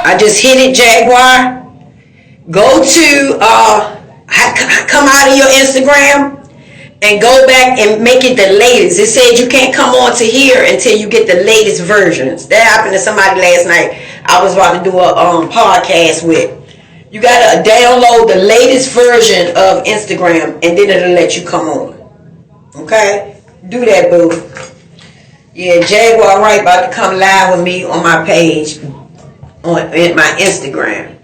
I just hit it, Jaguar. Go to, come out of your Instagram and go back and make it the latest. It said you can't come on to here until you get the latest versions. That happened to somebody last night. I was about to do a podcast with. You gotta download the latest version of Instagram and then it'll let you come on. Okay? Do that, boo. Yeah, Jaguar Wright about to come live with me on my page on my Instagram.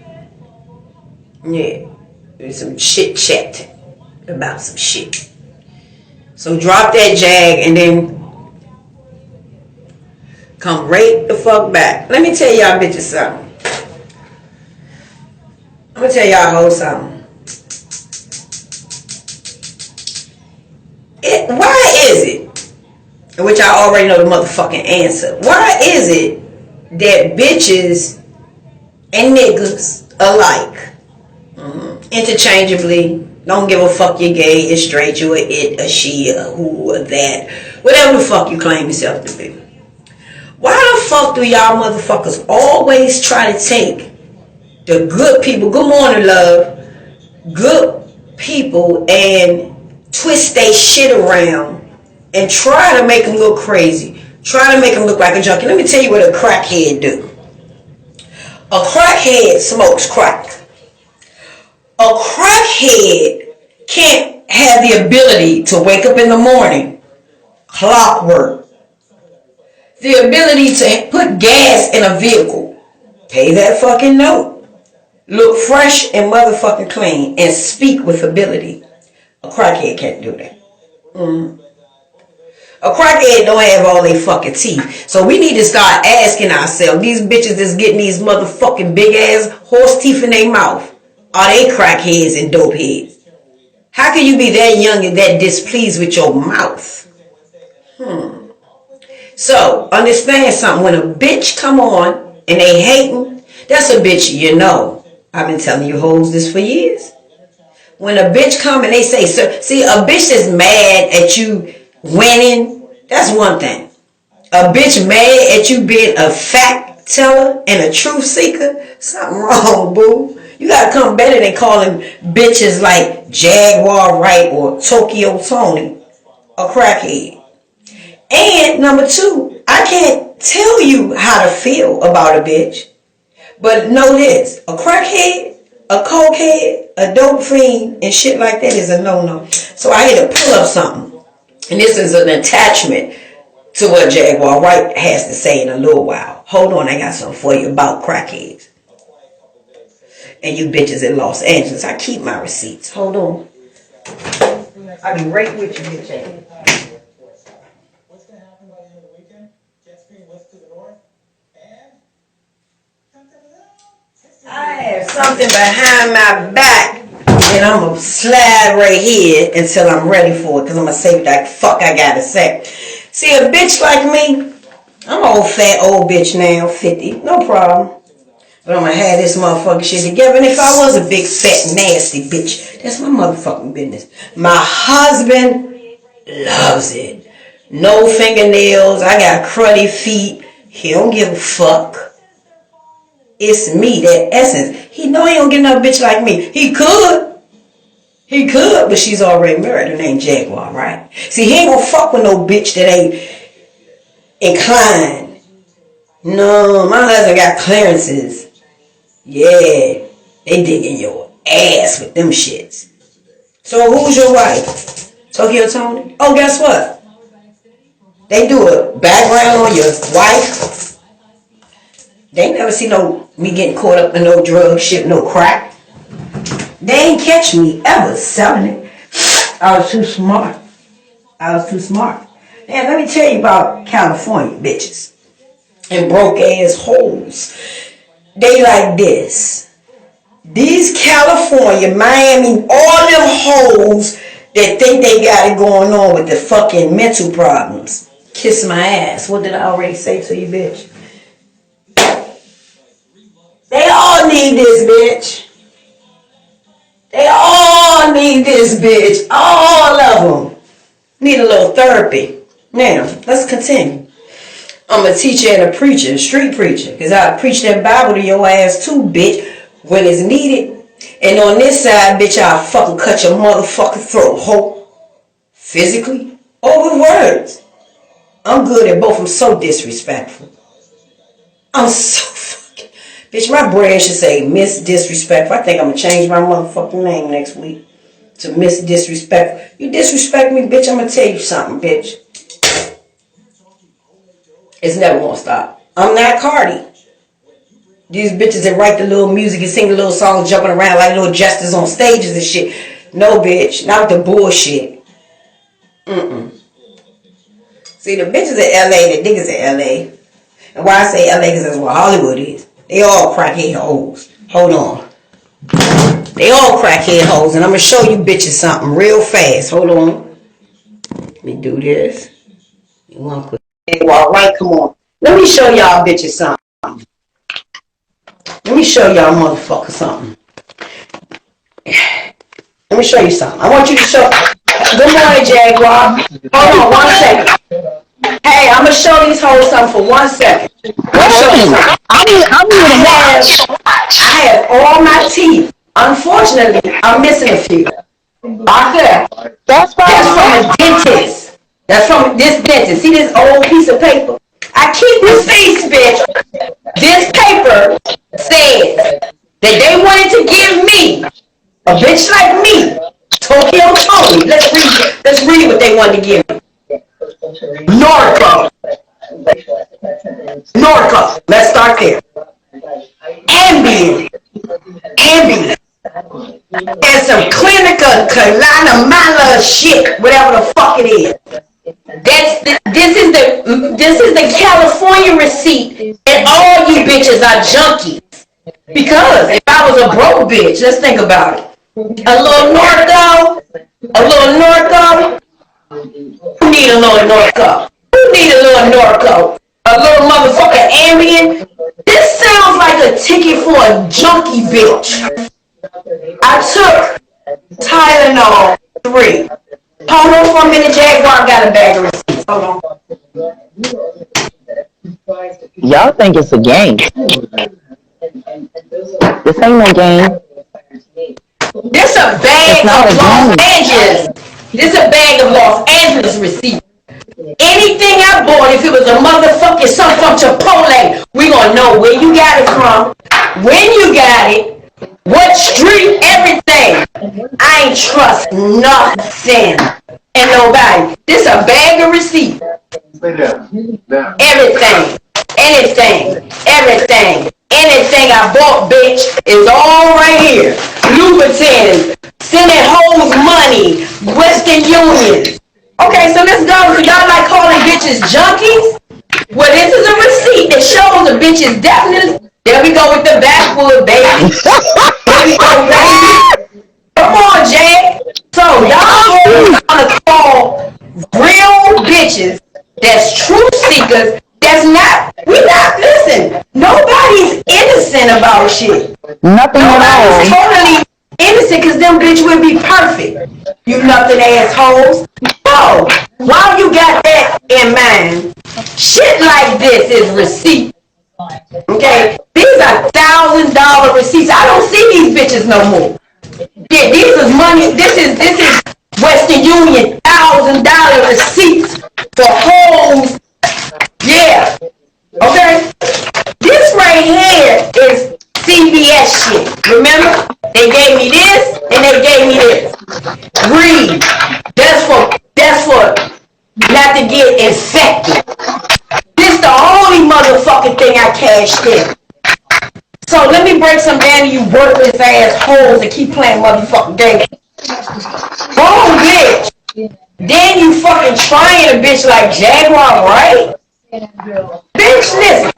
Yeah. There's some shit chat about some shit. So drop that Jag and then come right the fuck back. Let me tell y'all bitches something. I'm gonna tell y'all hoes something. Why is it, which I already know the motherfucking answer, why is it that bitches and niggas alike, interchangeably, don't give a fuck you're gay, you're straight, you're it, a she, a who, or that, whatever the fuck you claim yourself to be. Why the fuck do y'all motherfuckers always try to take the good people, good morning love, good people, and twist they shit around and try to make them look crazy, try to make them look like a junkie? Let me tell you what a crackhead do. A crackhead smokes crack. A crackhead can't have the ability to wake up in the morning, clockwork, the ability to put gas in a vehicle, pay that fucking note, look fresh and motherfucking clean, and speak with ability. A crackhead can't do that. A crackhead don't have all they fucking teeth. So we need to start asking ourselves, these bitches that's getting these motherfucking big ass horse teeth in their mouth, are they crackheads and dope heads? How can you be that young and that displeased with your mouth? So understand something. When a bitch come on and they hating, that's a bitch you know. I've been telling you hoes this for years. When a bitch come and they say, see, a bitch that's mad at you winning, that's one thing. A bitch mad at you being a fact teller and a truth seeker, something wrong, boo. You gotta come better than calling bitches like Jaguar Wright or Tokyo Toni a crackhead. And number two, I can't tell you how to feel about a bitch, but know this: a crackhead, a cokehead, a dope fiend, and shit like that is a no-no. So I had to pull up something, and this is an attachment to what Jaguar Wright has to say in a little while. Hold on, I got something for you about crackheads and you bitches in Los Angeles. I keep my receipts. Hold on. I'll be right with you, bitch ass. What's going to happen by the end of the weekend? Jet ski west to the north. And I have something behind my back, and I'm going to slide right here until I'm ready for it, because I'm going to say what the fuck I got to say. See, a bitch like me, I'm an old fat old bitch now, 50, no problem. But I'm going to have this motherfucking shit together. And if I was a big, fat, nasty bitch, that's my motherfucking business. My husband loves it. No fingernails. I got cruddy feet. He don't give a fuck. It's me, that essence. He know he don't get no bitch like me. He could. He could, but she's already married. Her name Jaguar, right? See, he ain't gonna fuck with no bitch that ain't inclined. No, my husband got clearances. Yeah, they digging your ass with them shits. So who's your wife? Tokyo Toni? Oh, guess what? They do a background on your wife. They ain't never see me getting caught up in no drug shit, no crack. They ain't catch me ever selling it. I was too smart. Now let me tell you about California bitches and broke ass hoes. They like this. These California, Miami, all them hoes that think they got it going on with the fucking mental problems. Kiss my ass. What did I already say to you, bitch? They all need this, bitch. They all need this, bitch. All of them need a little therapy. Now, let's continue. I'm a teacher and a preacher, a street preacher. Because I preach that Bible to your ass too, bitch, when it's needed. And on this side, bitch, I'll fucking cut your motherfucking throat, hoe. Physically or with words. I'm good at both. I'm so disrespectful. I'm so fucking... Bitch, my brand should say Miss Disrespectful. I think I'm going to change my motherfucking name next week to Miss Disrespectful. You disrespect me, bitch, I'm going to tell you something, bitch. It's never going to stop. I'm not Cardi. These bitches that write the little music and sing the little songs jumping around like little jesters on stages and shit. No, bitch. Not the bullshit. See, the bitches in LA, the niggas in LA. And why I say LA because that's what Hollywood is. They all crackhead hoes. Hold on. They all crackhead hoes. And I'm going to show you bitches something real fast. Hold on. Let me do this. You want to Jaguar Wright, come on. Let me show y'all bitches something. Let me show y'all motherfuckers something. Let me show you something. I want you to show. Good morning, Jaguar. Hold on 1 second. Hey, I'm gonna show these hoes something for 1 second. I have all my teeth. Unfortunately, I'm missing a few. Right there. That's from a dentist. That's from this dentist. See this old piece of paper? I keep receipts, bitch. This paper says that they wanted to give me, a bitch like me, Tokyo Toni. Let's read what they wanted to give me. Norco. Let's start there. Ambien. And some clinical Kalanamala shit, whatever the fuck it is. This is the California receipt, and all you bitches are junkies. Because if I was a broke bitch, let's think about it. A little Norco. Who need a little Norco? A little motherfucker Ambien? This sounds like a ticket for a junkie bitch. I took Tylenol 3. Hold on for a minute, Jaguar got a bag of receipts. Hold on. Y'all think it's a game. This ain't no game. This a bag of Los Angeles. This a bag of Los Angeles receipts. Anything I bought, if it was a motherfucking something from Chipotle, we gonna know where you got it from, when you got it, what street, everything. I ain't trust nothing and nobody. This a bag of receipts. Anything I bought, bitch, is all right here. Louboutins, sending hoes money, Western Union. Okay, so let's go. So y'all like calling bitches junkies? Well, this is a receipt that shows a bitch is definitely. There we go with the backwood, baby. There we go, baby. Come on, Jay. So y'all gonna call real bitches that's truth seekers. Listen, nobody's innocent about shit. Nothing at all. Nobody's totally innocent because them bitch would be perfect. You nothing assholes. No. While you got that in mind, shit like this is receipt. Okay? These are $1,000 receipts. I don't see these bitches no more. Yeah, these is money. This is Western Union $1,000 receipts for homes. Yeah. Okay? This right here is CVS shit. Remember? They gave me this and they gave me this. Read. That's for not to get infected. This the only motherfucking thing I cashed in. So let me break some down to you worthless ass hoes that keep playing motherfucking games. Boom, bitch. Then you fucking trying a bitch like Jaguar Wright? Bitch, listen.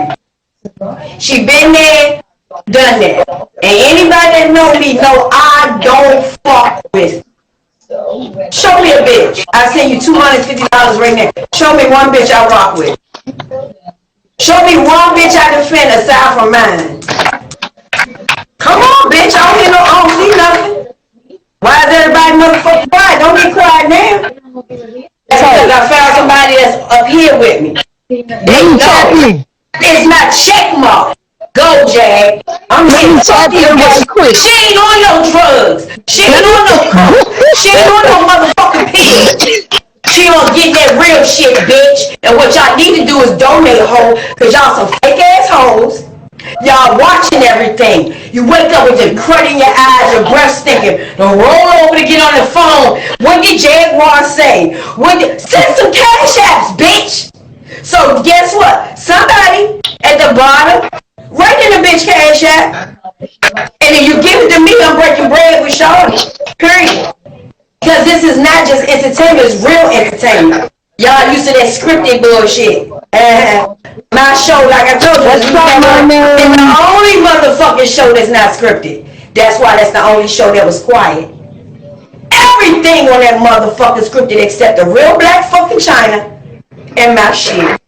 She been there, done that. And anybody that know me know I don't fuck with. Show me a bitch. I send you $250 right now. Show me one bitch I rock with. Show me one bitch I defend aside from mine. Come on, bitch. I don't see nothing. Why is everybody motherfucking quiet? Don't get quiet now. That's because I found somebody that's up here with me. No, it's not check mark. Go, Jag. I'm Let here. me Fuck tap these in right bitches. quick. She ain't on no drugs. She ain't on no coke. She ain't on no motherfucking pills. She don't get that real shit, bitch. And what y'all need to do is donate, hoe, cause y'all some fake ass hoes. Y'all watching everything. You wake up with your crud in your eyes, your breath stinking. Don't roll over to get on the phone. What did Jaguar say? Send some cash apps, bitch. So guess what? Somebody at the bottom, write in the bitch cash app, and if you give it to me, I'm breaking bread with Shawty. Period. Because this is not just entertainment, it's real entertainment. Y'all used to that scripted bullshit. My show, like I told you, What's up, my it's the man? only motherfucking show that's not scripted. That's why that's the only show that was quiet. Everything on that motherfucking scripted except the real black fucking China and my shit.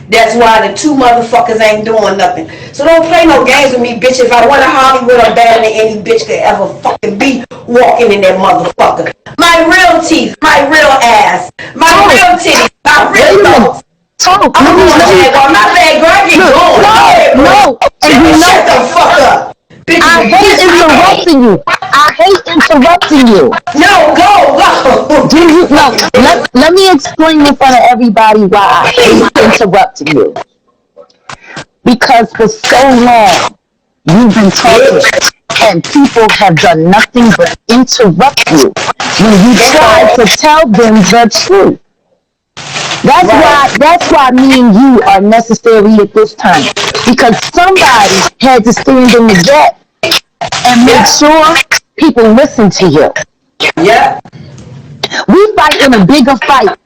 That's why the two motherfuckers ain't doing nothing. So don't play no games with me, bitch. If I want a Hollywood, I'm better than any bitch could ever fucking be walking in that motherfucker. My real teeth, my real ass, my real titties, my real thoughts. Talk. I'm going Jaguar. My bad, girl. I get going. No. And Let me you shut the know, fuck up. Bitches I will hate piss me off. interrupting you. I hate interrupting you. No, go. Do you no? Let me explain in front of everybody why I hate interrupting you. Because for so long you've been talking and people have done nothing but interrupt you when you try to tell them the truth. That's why me and you are necessary at this time. Because somebody had to stand in the gap and make sure people listen to you. Yeah. We fight in a bigger fight.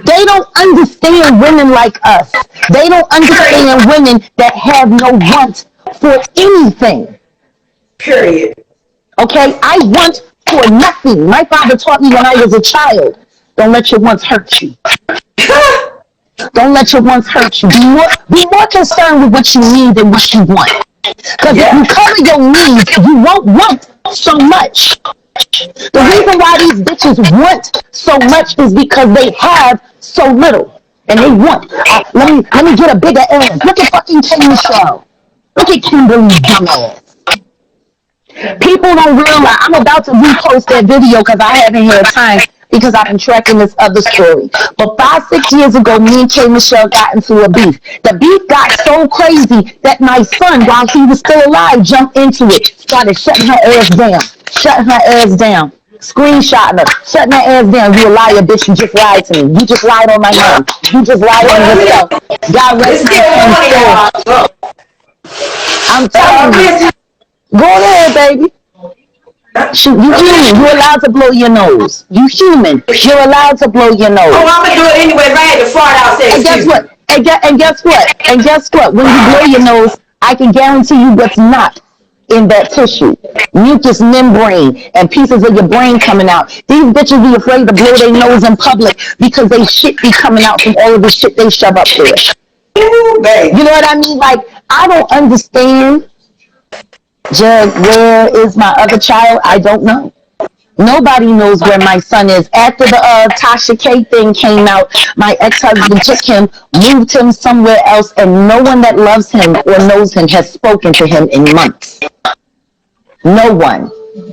They don't understand women like us. They don't understand women that have no want for anything. Period. Okay? I want for nothing. My father taught me when I was a child, don't let your wants hurt you. Don't let your wants hurt you. Be more concerned with what you need than what you want. Because if you cover your needs, you won't want so much. The reason why these bitches want so much is because they have so little. And they want. Let me get a bigger ass. Look at fucking Kim Michelle. Look at Kimberly's dumb ass. People don't realize. I'm about to repost that video because I haven't had time because I've been tracking this other story. But 5-6 years ago, me and K Michelle got into a beef. The beef got so crazy that my son, while he was still alive, jumped into it, started shutting her ass down. Shutting her ass down. Screenshotting her. Shutting her ass down. You a liar, bitch. You just lied to me. You just lied on my name. You just lied on yourself. God rest my soul. I'm telling you. Go ahead, baby. Shoot, you human. You're allowed to blow your nose. You human. You're allowed to blow your nose. Oh, I'm gonna do it anyway. If I had to fart out, say And guess what? And guess what? And guess what? When you blow your nose, I can guarantee you what's not in that tissue. Mucous membrane and pieces of your brain coming out. These bitches be afraid to blow their nose in public because they shit be coming out from all of the shit they shove up there. You know what I mean? Like, I don't understand. Judge, where is my other child? I don't know. Nobody knows where my son is. After the Tasha K thing came out, my ex-husband took him, moved him somewhere else, and no one that loves him or knows him has spoken to him in months. No one.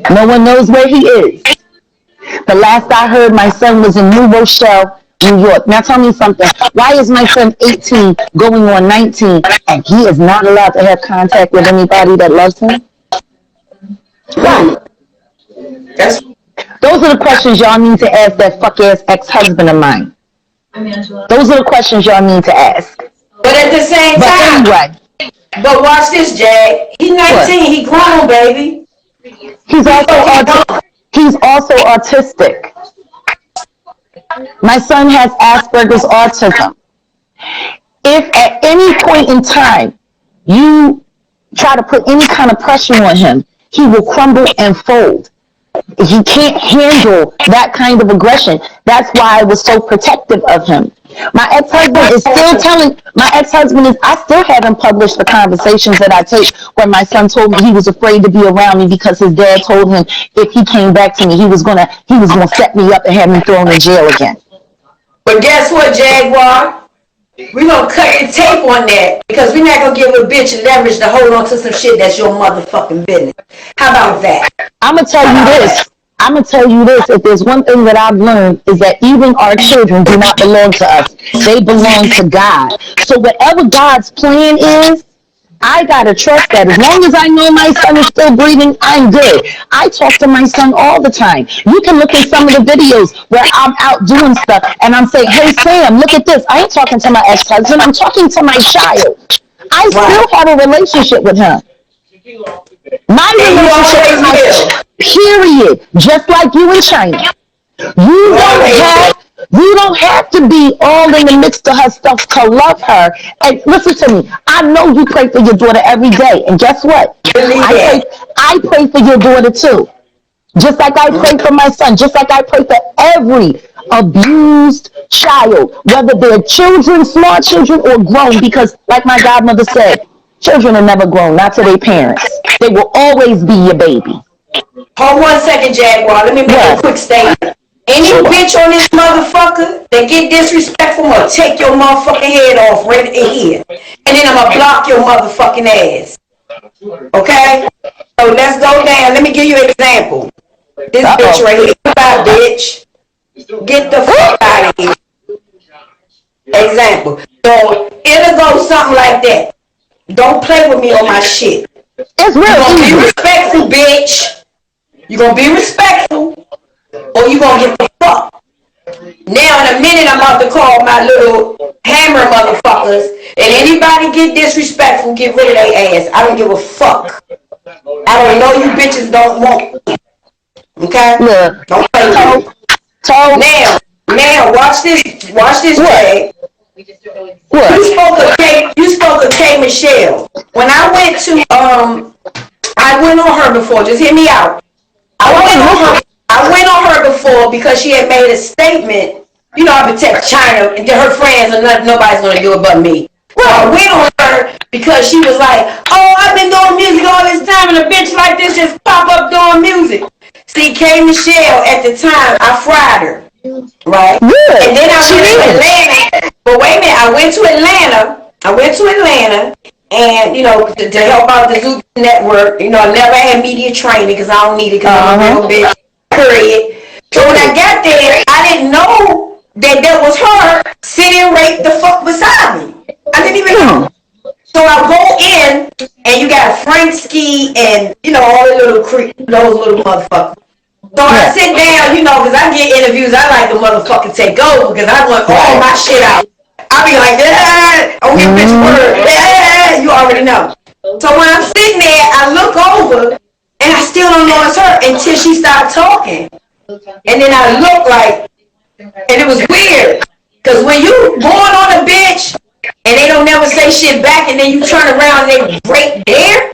No one knows where he is. The last I heard, my son was in New Rochelle, New York. Now tell me something. Why is my son 18 going on 19 and he is not allowed to have contact with anybody that loves him? Why? Those are the questions y'all need to ask that fuck-ass ex-husband of mine. Those are the questions y'all need to ask. But at the same time, anyway. But watch this, Jay. He's 19. What? He grown, baby. He's also autistic. My son has Asperger's autism. If at any point in time you try to put any kind of pressure on him, he will crumble and fold. He can't handle that kind of aggression. That's why I was so protective of him. My ex-husband is still I still haven't published the conversations that I take when my son told me he was afraid to be around me because his dad told him if he came back to me, he was gonna set me up and have me thrown in jail again. But guess what, Jaguar? We're going to cut the tape on that because we're not going to give a bitch leverage to hold on to some shit that's your motherfucking business. How about that? I'm going to tell you this. I'm going to tell you this. If there's one thing that I've learned is that even our children do not belong to us. They belong to God. So whatever God's plan is, I gotta trust that. As long as I know my son is still breathing, I'm good. I talk to my son all the time. You can look in some of the videos where I'm out doing stuff and I'm saying, hey Sam, look at this. I ain't talking to my ex-husband, I'm talking to my child. I still have a relationship with him. My relationship is my period. Just like you in China. You don't have to be all in the midst of her stuff to love her. And listen to me, I know you pray for your daughter every day. And guess what? I pray for your daughter too. Just like I pray for my son. Just like I pray for every abused child. Whether they're children, small children, or grown. Because like my godmother said, children are never grown, not to their parents. They will always be your baby. Hold 1 second, Jaguar. Let me make a quick statement. Any bitch on this motherfucker that get disrespectful, I'm gonna take your motherfucking head off right in here. And then I'm gonna block your motherfucking ass. Okay? So let's go down. Let me give you an example. This bitch right here. Bye, bitch. Get the fuck out of here. Example. So it'll go something like that. Don't play with me on my shit. It's real. You're gonna be respectful, bitch. You're gonna be respectful. Or you gonna get the fuck. Now in a minute I'm about to call my little hammer motherfuckers. And anybody get disrespectful, get rid of their ass. I don't give a fuck. I don't know you bitches don't want me. Okay? Look. Don't play with me. Now, watch this, Jay. What? You spoke of K Michelle. When I went to I went on her before, just hear me out. I went on her before because she had made a statement. You know, I protect China and her friends, and nobody's gonna do it but me. So I went on her because she was like, "Oh, I've been doing music all this time, and a bitch like this just pop up doing music." See, K Michelle at the time, I fried her, right? Yeah, and then I went to Atlanta. But wait a minute, I went to Atlanta. And, you know, to help out the Zoom network, you know, I never had media training because I don't need it because I'm a real bitch. Period. So when I got there, I didn't know that was her sitting right the fuck beside me. I didn't even know. So I go in, and you got Frank Ski and, you know, all the those little motherfuckers. So I sit down, you know, because I get interviews. I like to motherfucking take over because I want all my shit out. I be like, I'll give bitch word. You already know. So when I'm sitting there, I look over, and I still don't know it's her until she started talking. And then I look like, and it was weird. Because when you going on a bitch, and they don't never say shit back, and then you turn around and they break there,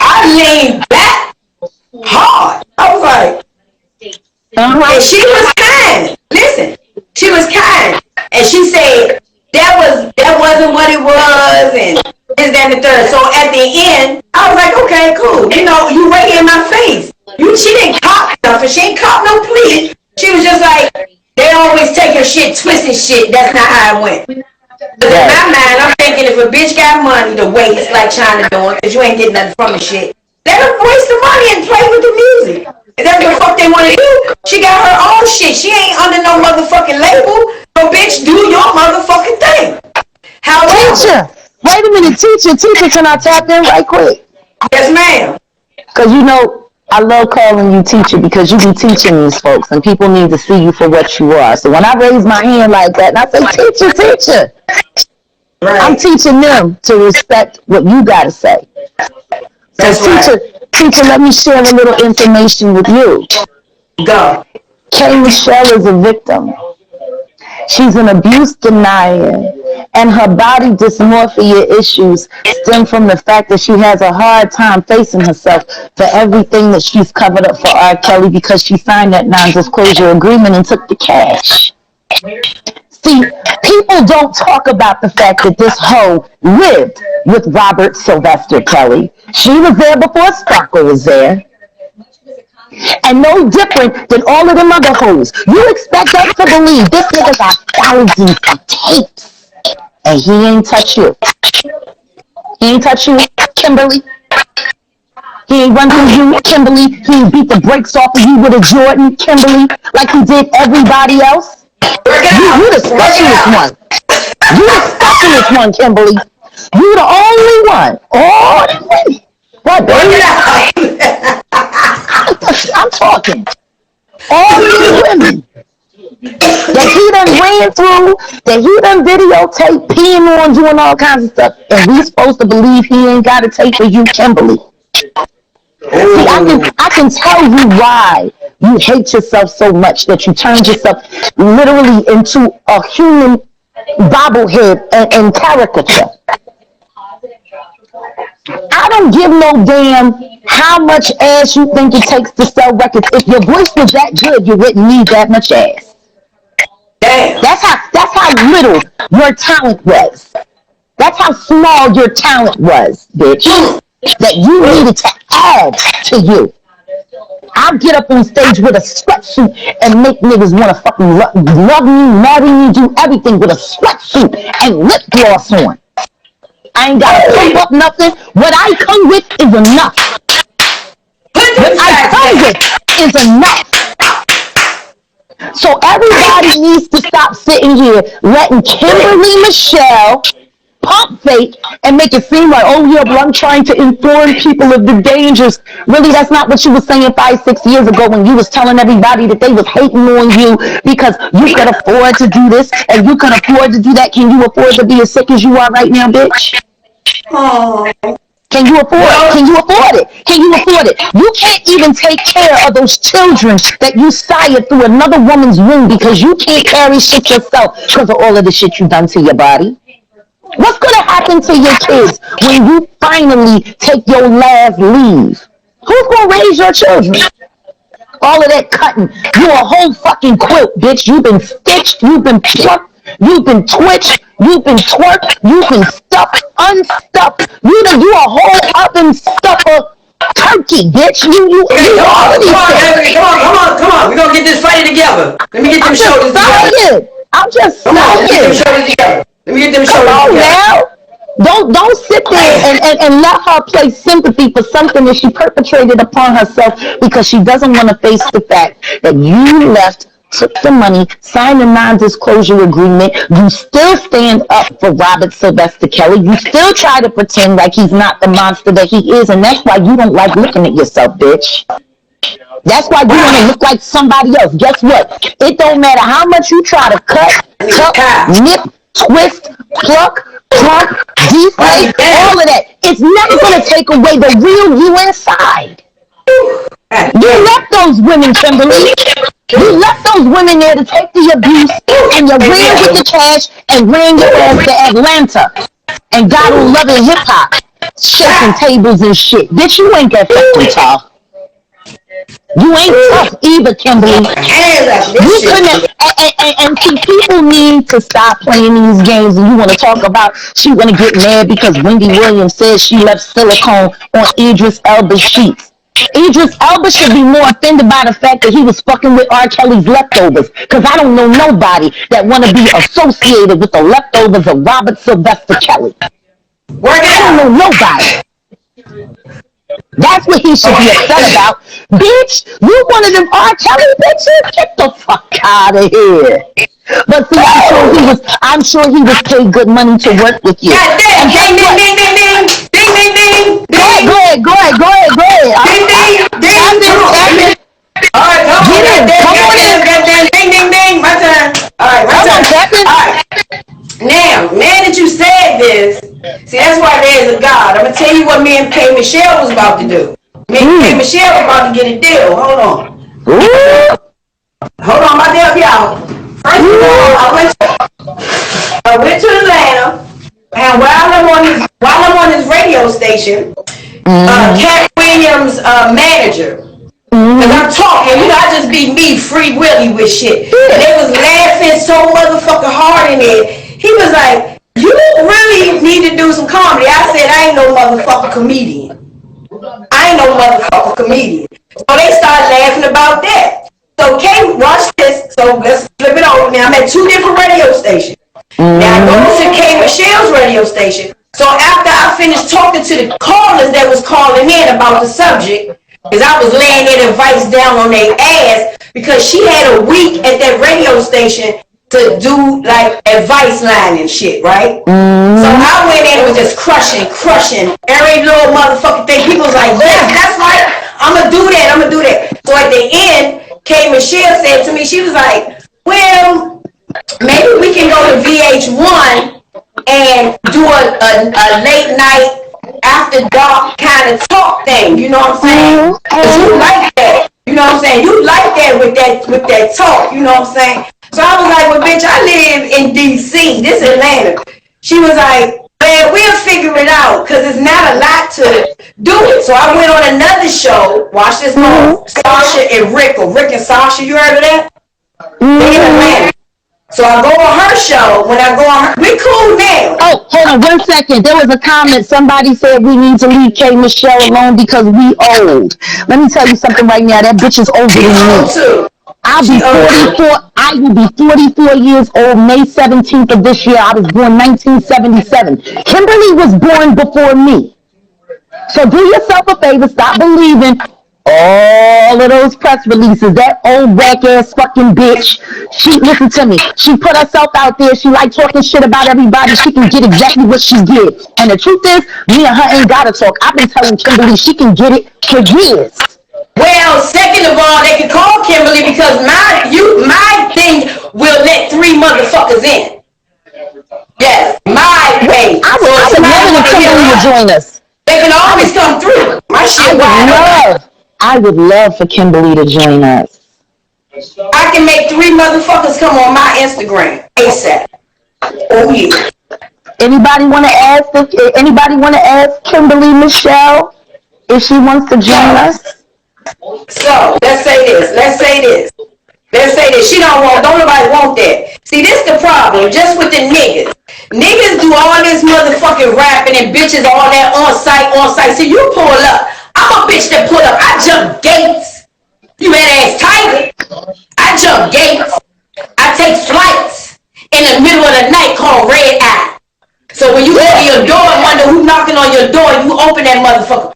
I leaned back hard. I was like, and she was kind. Listen, she was kind. And she said, that wasn't what it was, and this, that, and the third. So at the end, I was like, okay, cool. You know, you right in my face. She didn't cop nothing. She ain't cop no plea. She was just like, they always take your shit, twisting shit. That's not how it went. But in my mind, I'm thinking if a bitch got money to waste like China doing, because you ain't getting nothing from the shit, let her waste the money and play with the music. If that's what the fuck they want to do, she got her own shit. She ain't under no motherfucking label. So bitch, do your motherfucking thing. However, teacher, wait a minute, teacher, can I tap in right quick? Yes, ma'am. Because you know, I love calling you teacher because you be teaching these folks, and people need to see you for what you are. So when I raise my hand like that, and I say, teacher, right. I'm teaching them to respect what you got to say. So teacher, let me share a little information with you. Go. K Michelle is a victim. She's an abuse denier, and her body dysmorphia issues stem from the fact that she has a hard time facing herself for everything that she's covered up for R. Kelly because she signed that non-disclosure agreement and took the cash. See, people don't talk about the fact that this hoe lived with Robert Sylvester Kelly. She was there before Sparkle was there. And no different than all of them other hoes. You expect us to believe this nigga got thousands of tapes and he ain't touch you. He ain't touch you, Kimberly. He ain't run through you, Kimberly. He ain't beat the brakes off of you with a Jordan, Kimberly, like he did everybody else. You the specialist one. You the specialist one, Kimberly. You the only one. All the women. What, baby? I'm talking. All these women that he done ran through, that he done videotaped, peeing on, doing all kinds of stuff, and we supposed to believe he ain't got a tape for you, Kimberly. See, I can tell you why you hate yourself so much that you turned yourself literally into a human bobblehead and caricature. I don't give no damn how much ass you think it takes to sell records. If your voice was that good, you wouldn't need that much ass. Damn. That's how little your talent was. That's how small your talent was, bitch. That you needed to add to you. I'll get up on stage with a sweatsuit and make niggas want to fucking love me, marry me, do everything with a sweatsuit and lip gloss on. I ain't got to pump up nothing. What I come with is enough. What I come with is enough. So everybody needs to stop sitting here letting Kimberly Michelle pump fake and make it seem like, oh yeah, but I'm trying to inform people of the dangers. Really, that's not what you was saying 5-6 years ago when you was telling everybody that they was hating on you because you could afford to do this and you could afford to do that. Can you afford to be as sick as you are right now, bitch? Oh. Can you afford it? Can you afford it? Can you afford it? You can't even take care of those children that you sired through another woman's womb because you can't carry shit yourself because of all of the shit you done to your body. What's going to happen to your kids when you finally take your last leave? Who's going to raise your children? All of that cutting. You a whole fucking quilt, bitch. You've been stitched. You've been plucked. You've been twitched. You've been twerked. You've been stuffed, unstuffed. You a whole oven stuffer turkey, bitch. You all of these things. Come on. We're going to get this fight together. Let me get them shoulders together. I'm just saying. Let me get them shoulders together. Let me get them shoulders together. Don't sit there and let her play sympathy for something that she perpetrated upon herself because she doesn't want to face the fact that you left, took the money, signed a non-disclosure agreement. You still stand up for Robert Sylvester Kelly. You still try to pretend like he's not the monster that he is, and that's why you don't like looking at yourself, bitch. That's why you want to look like somebody else. Guess what? It don't matter how much you try to cut, nip, twist, pluck, plump, deflate, all of that. It's never going to take away the real you inside. You left those women, Kimberly. You left those women there to take the abuse, and you ran with the cash and ran your ass to Atlanta and got on Love and Hip Hop, shaking tables and shit. Bitch, you ain't that fucking tough. You ain't tough either, Kimberly. You couldn't. And see, people need to stop playing these games. And you want to talk about she want to get mad because Wendy Williams says she left silicone on Idris Elba's sheets. Idris Elba should be more offended by the fact that he was fucking with R. Kelly's leftovers. Because I don't know nobody that want to be associated with the leftovers of Robert Sylvester Kelly. I don't know nobody. That's what he should be upset about. Bitch, you one of them R. Kelly bitches? Get the fuck out of here. But see, I'm sure he was paid good money to work with you. Ding, ding, ding, ding, ding, ding, ding, ding, ding. Go ahead. Ding, ding, ding. All right, come on in. Ding, ding, ding. My turn. All right, my turn. All right. Now that you said this, see, that's why there is a God. I'm going to tell you what me and K. Michelle was about to do. Me and K. Michelle was about to get a deal. Hold on, my deal, y'all. First of all, I went to Atlanta, and while I'm on this radio station, Cat Williams' manager, because I'm talking, I just be me, free willy with shit. And they was laughing so motherfucking hard in it. He was like, you really need to do some comedy. I said, I ain't no motherfucking comedian. So they started laughing about that. So Kay, watch this. So let's flip it over. Now I'm at two different radio stations. Now I go to Kay Michelle's radio station. So after I finished talking to the callers that was calling in about the subject, because I was laying that advice down on their ass, because she had a week at that radio station to do like advice line and shit, right? So I went in and was just crushing every little motherfucking thing. People was like, yes, that's right. I'm gonna do that. So at the end, Kay Michelle said to me, she was like, well, maybe we can go to VH1 and do a late night after dark kind of talk thing. You know what I'm saying? Cause you like that. You know what I'm saying? You like that with that talk. You know what I'm saying? So I was like, well, bitch, I live in DC. This is Atlanta. She was like, man, we'll figure it out because it's not a lot to do it. So I went on another show. Watch this one. Sasha and Rick, or Rick and Sasha. You heard of that? They in Atlanta. So I go on her show. When I go on her, we cool now. Oh, hold on 1 second. There was a comment. Somebody said we need to leave Kay Michelle alone because we old. Let me tell you something right now. That bitch is older than me. I'll be 44. I will be 44 years old May 17th of this year. I was born 1977. Kimberly was born before me. So do yourself a favor. Stop believing all of those press releases. That old whack ass fucking bitch. She, listen to me. She put herself out there. She like talking shit about everybody. She can get exactly what she get. And the truth is, me and her ain't gotta talk. I've been telling Kimberly she can get it for years. Well, second of all, they can call Kimberly because my thing will let 3 motherfuckers in. Yes, my way. I would love if Kimberly would join us. They can always come through. My shit I would love for Kimberly to join us. I can make 3 motherfuckers come on my Instagram ASAP. Oh yeah. Anybody want to ask Kimberly Michelle if she wants to join us? So let's say this. She don't nobody want that. See, this the problem, just with the niggas. Niggas do all this motherfucking rapping and bitches all that on site. See, you pull up. I'm a bitch that pull up. I jump gates. You ass tiger. I jump gates. I take flights in the middle of the night called red eye. So when you go to your door and wonder who's knocking on your door, you open that motherfucker.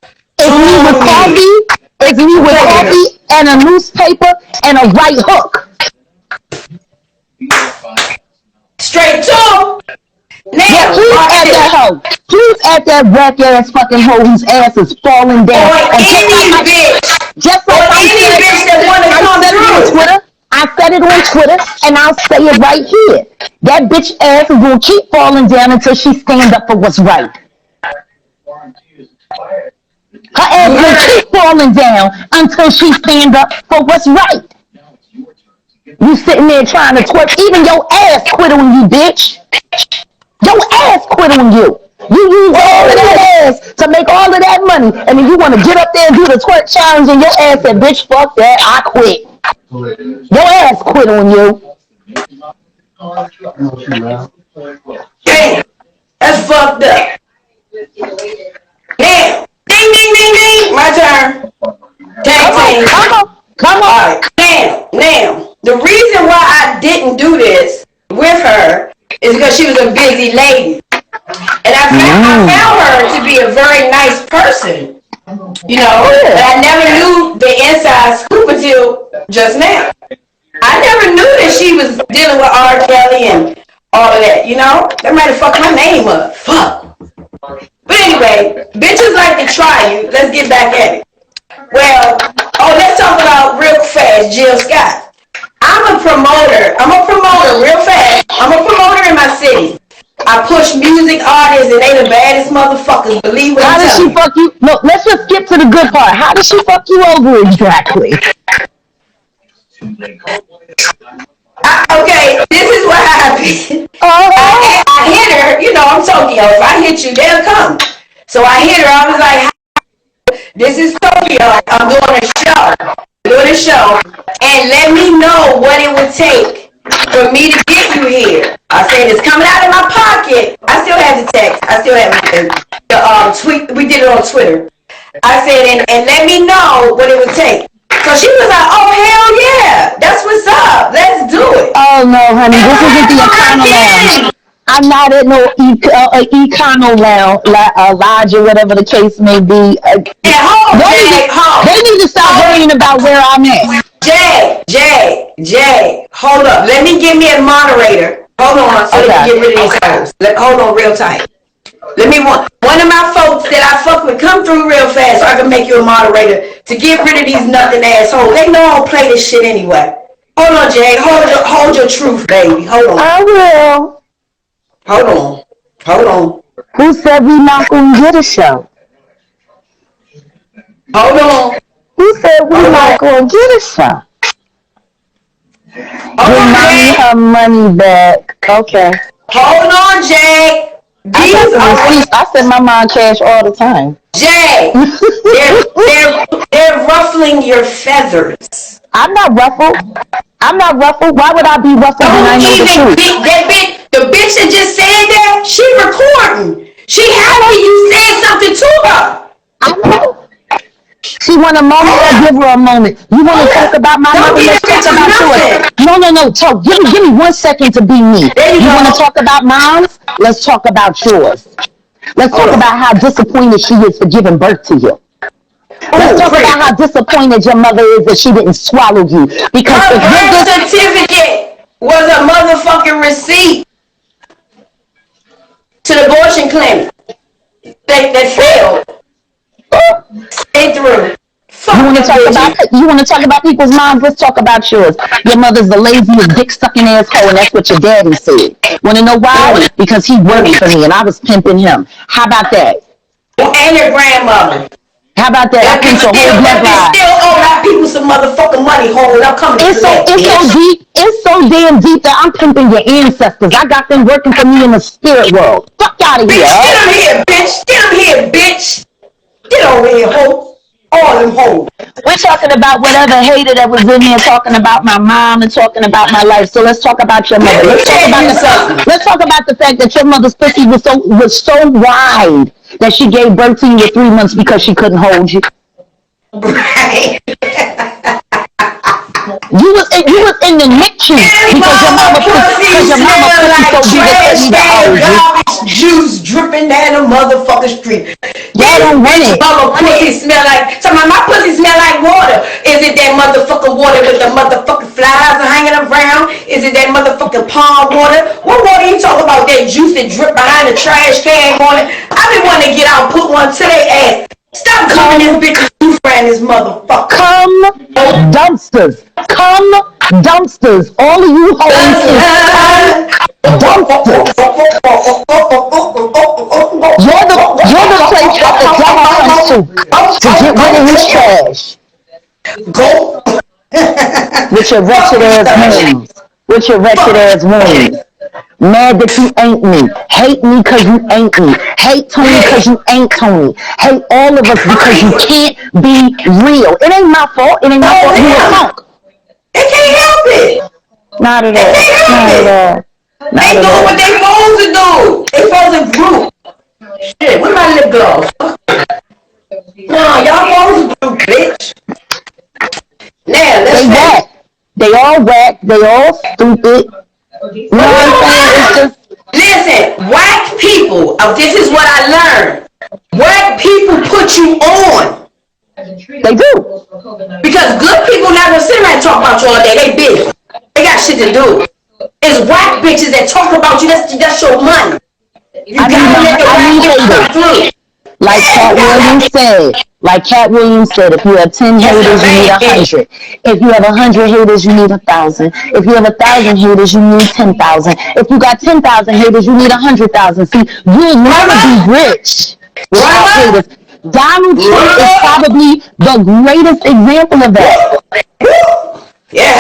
If you with coffee and a newspaper and a right hook. Straight to now, please add that hoe. Please add that whack ass fucking hoe whose ass is falling down. Or any bitch. Just like I said, bitch that wanna come through. I said it on Twitter, and I'll say it right here. That bitch ass is gonna keep falling down until she stands up for what's right. Her ass will keep falling down until she stands up for what's right. You sitting there trying to twerk. Even your ass quit on you, bitch. Your ass quit on you. You use all of that ass to make all of that money, and then you want to get up there and do the twerk challenge, and your ass said, bitch, fuck that, I quit. Your ass quit on you. Damn, that's fucked up. Now, ding, ding, ding, ding. My turn. Come on. All right. Now, the reason why I didn't do this with her is because she was a busy lady. And I found her to be a very nice person. You know, but I never knew the inside scoop until just now. I never knew that she was dealing with R. Kelly and all of that, you know? That might have fucked my name up. Fuck. But anyway, bitches like to try you. Let's get back at it. Well, let's talk about real fast Jill Scott. I'm a promoter real fast. I'm a promoter in my city. I push music artists and they the baddest motherfuckers. Believe what I'm telling you. How does she fuck you? No, let's just skip to the good part. How does she fuck you over exactly? Okay, this is what happened. I hit her, you know, I'm Tokyo. If I hit you, they'll come. So I hit her, I was like, this is Tokyo. I'm doing a show. And let me know what it would take for me to get you here. I said, it's coming out of my pocket. I still have the text. I still have the tweet. We did it on Twitter. I said, and let me know what it would take. So she was like, oh, hell yeah. That's what's up. Let's do it. Oh, no, honey. This isn't the Econo Lounge. I'm not at no Econo Lodge or whatever the case may be. They need to stop worrying about where I'm at. Jay, hold up. Let me give me a moderator. Hold on, so they can get rid of these hoes. Hold on real tight. Let me one of my folks that I fuck with come through real fast so I can make you a moderator to get rid of these nothing assholes. They know I don't play this shit anyway. Hold on, Jay. Hold your truth, baby. Hold on. I will. Hold on. Who said we not gonna get a show? Hold on. Who said we not gonna get a show? Give mommy her money back. Okay. Hold on, Jay. I send my mom cash all the time. Jay, they're ruffling your feathers. I'm not ruffled. Why would I be ruffled when I know the truth? The bitch that just said that, she recording. She happy you said something to her. I know. She want a moment, I give her a moment. You want to talk about my mother? Let's talk about yours. No. Talk. Give me 1 second to be me. You want to talk about moms? Let's talk about yours. Let's talk about how disappointed she is for giving birth to you. Let's talk about how disappointed your mother is that she didn't swallow you. Because her birth certificate was a motherfucking receipt to the abortion clinic that failed. Stay through. You want to talk about people's moms? Let's talk about yours. Your mother's the laziest, dick-sucking asshole, and that's what your daddy said. Want to know why? Because he worked for me, and I was pimping him. How about that? And your grandmother. How about that? I pimped your whole bloodline. Still owe that people some motherfucking money. Hold up, coming. It's so deep. It's so damn deep that I'm pimping your ancestors. I got them working for me in the spirit world. Fuck out of here. Get them here, bitch. Get them here, bitch. Get over here, hoe. All them hoes. We're talking about whatever hater that was in there talking about my mom and talking about my life. So let's talk about your mother. Let's talk about the fact that your mother's pussy was so wide that she gave birth to you at 3 months because she couldn't hold you. Right. You was in the NICU because your mama pussy so big that you hold you. Juice dripping down the motherfucking street. Y'all don't want it. Mama pussy smell like. My pussy smell like water. Is it that motherfucking water with the motherfucking flies hanging around? Is it that motherfucking pond water? What water you talking about? That juice that drip behind the trash can morning? I been wanting to get out and put one to their ass. Stop coming this bitch you friend this motherfucker. Come dumpsters. All of you hoes dumpsters. You're the place that the devil comes to get rid of his trash. Go. With your wretched ass moons. Mad that you ain't me. Hate me because you ain't me. Hate Toni because you ain't Toni. Hate all of us because you can't be real. It ain't my fault. You a punk. They can't help it. Not at all. They doing what they supposed to do. They supposed to group. Shit, where's my lip gloss? No, y'all supposed to group, bitch. Now, let's whack. They all whack. They all stupid. You know what I'm saying? It's just... Listen, whack people, this is what I learned. Whack people put you on. They do. Because good people not gonna sit around and talk about you all day. They busy. They got shit to do. It's whack bitches that talk about you. That's your money. You gotta let the whack come through. Like Cat Williams said, if you have 10 haters, you need 100. If you have 100 haters, you need 1,000. If you have 1,000 haters, you need 10,000. If you got 10,000 haters, you need 100,000. See, you'll never be rich without haters. Donald Trump is probably the greatest example of that. Yeah.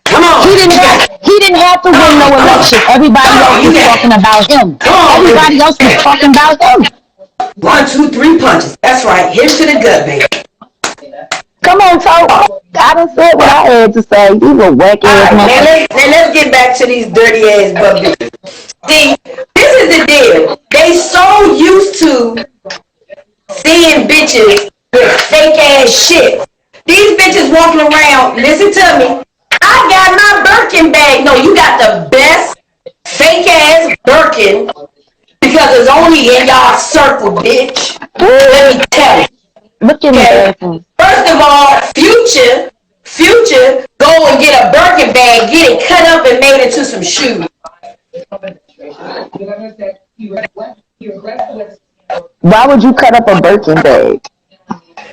Come on. He didn't have to win no election. Everybody else was talking about him. Everybody else was talking about him. 1, 2, 3 punches. That's right. Hit to the gut, baby. Come on, talk. I done said what I had to say. You were whack ass motherfucker. Now let's get back to these dirty ass butt bitches. See, this is the deal. They so used to seeing bitches with fake ass shit. These bitches walking around, listen to me. I got my Birkin bag. No, you got the best fake ass Birkin because it's only in y'all circle, bitch. Let me tell you. Look at Okay. me. First of all, Future, go and get a Birkin bag, get it cut up and made into some shoes. Why would you cut up a Birkin bag?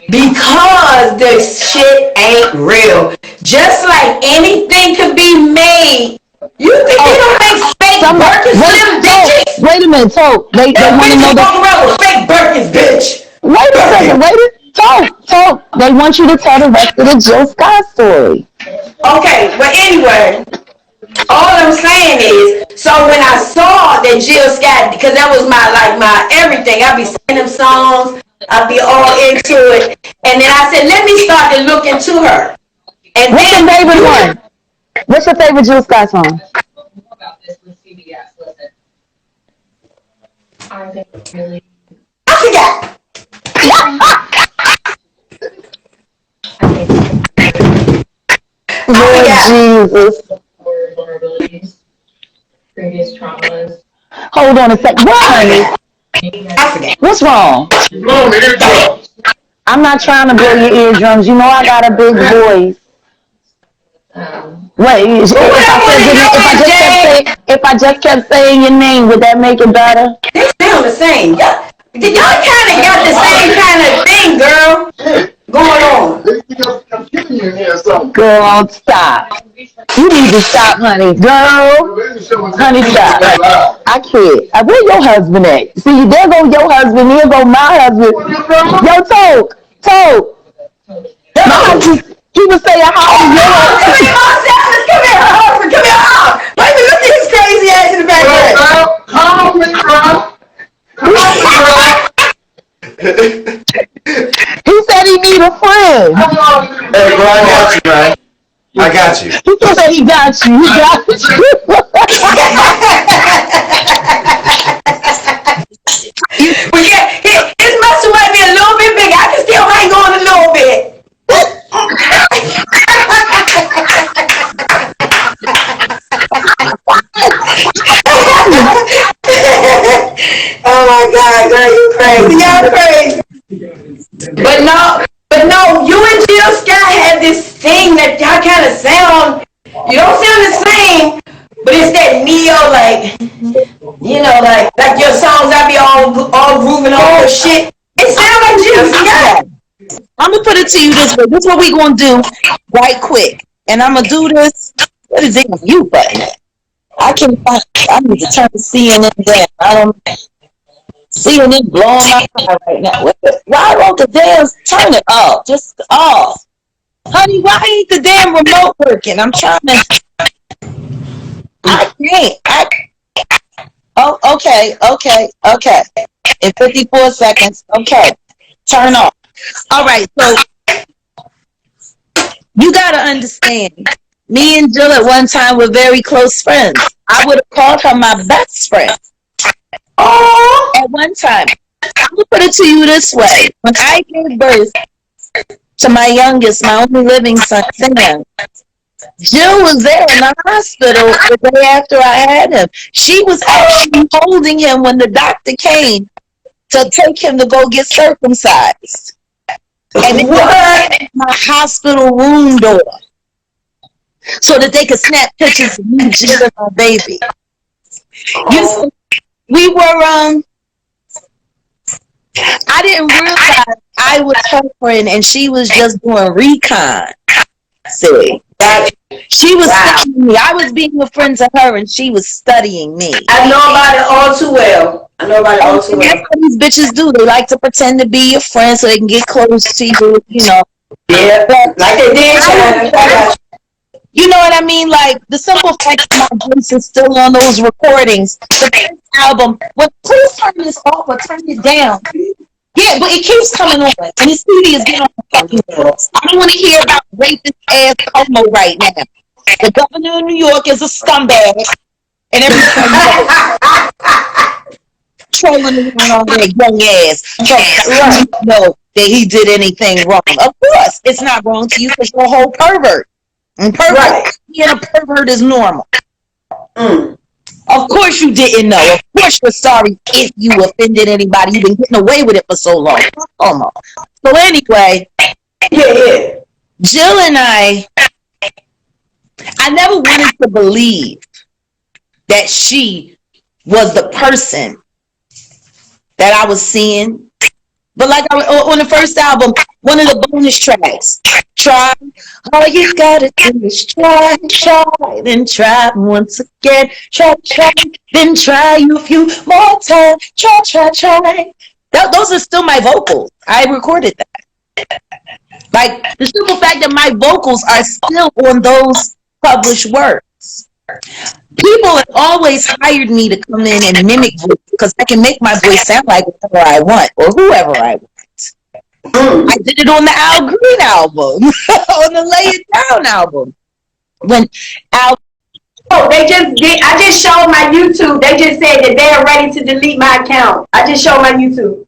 Because this shit ain't real. Just like anything could be made. You think they don't make fake Birkins for them bitches? Wait a minute, Toke. They want to know that walk around with fake Birkins, bitch. Wait a second, Toke. They want you to tell the rest of the Jill Scott story. Okay, but anyway, all I'm saying is, so when I saw that Jill Scott, because that was my everything, I be singing them songs, I be all into it, and then I said, let me start to look into her. And what's your favorite one? What's your favorite Jill Scott song? I forgot. Lord Jesus. Previous traumas. Hold on a second. What, honey? I forget. What's wrong? I'm not trying to blow your eardrums. You know I got a big voice. Wait, if I just kept saying your name, would that make it better? They sound the same. Y'all kind of got the same kind of thing, girl, going on. Girl, stop. You need to stop, honey. Girl, honey, stop. I can't. Where your husband at? See, there go your husband. Here go my husband. Yo, Toke. My husband. He was saying, how is your husband? Come here, husband. Come here. Baby, look at his crazy ass in the background. He said he need a friend. Hey, bro, I got you, man. I got you. He said he got you. He got you. But yeah, his muscle might be a little bit big. I can still hang on a little bit. Oh my God, girl, you crazy. Y'all crazy. But no, you and Jill Scott had this thing that y'all kind of sound, you don't sound the same, but it's that neo, like your songs, I be all grooving all the shit. It sound like Jill Scott. I'm gonna put it to you this way. This is what we gonna do right quick, and I'm gonna do this. What is it? You button. I need to turn CNN down. I don't. CNN blowing my mind right now. Why won't the damn turn it off? Just off, honey. Why ain't the damn remote working? I'm trying to. I can't. Oh, okay. In 54 seconds. Okay, turn off. All right, so you gotta understand. Me and Jill at one time were very close friends. I would have called her my best friend. Oh, at one time. I'm gonna put it to you this way. When I gave birth to my youngest, my only living son, Sam, Jill was there in the hospital the day after I had him. She was actually holding him when the doctor came to take him to go get circumcised. And it was my hospital room door so that they could snap pictures of me, Jill, and my baby. We were, I didn't realize I was her friend and she was just doing recon. See, she was studying me. I was being a friend to her and she was studying me. I know about it all too well. That's what these bitches do. They like to pretend to be your friend so they can get close to you, Yeah, like they did. You know what I mean? Like, the simple fact that my voice is still on those recordings. The first album, please turn this off or turn it down. Yeah, but it keeps coming on. And this TV is getting on the fucking nerves. I don't want to hear about rapist ass homo right now. The governor of New York is a scumbag. And everything. trolling around on their young ass. Right. Know that he did anything wrong. Of course, it's not wrong to you because you're a whole pervert. And being a pervert is normal. Of course you didn't know. Of course you're sorry if you offended anybody. You've been getting away with it for so long. Almost. So anyway, Jill and I never wanted to believe that she was the person that I was seeing. But like on the first album, one of the bonus tracks, try, all you gotta do is try, then try once again, try, then try a few more times, try. Those are still my vocals. I recorded that. Like, the simple fact that my vocals are still on those published works. People have always hired me to come in and mimic voice because I can make my voice sound like whatever I want or whoever I want. I did it on the Al Green album, on the Lay It Down album. When Al, I just showed my YouTube. They just said that they are ready to delete my account. I just showed my YouTube.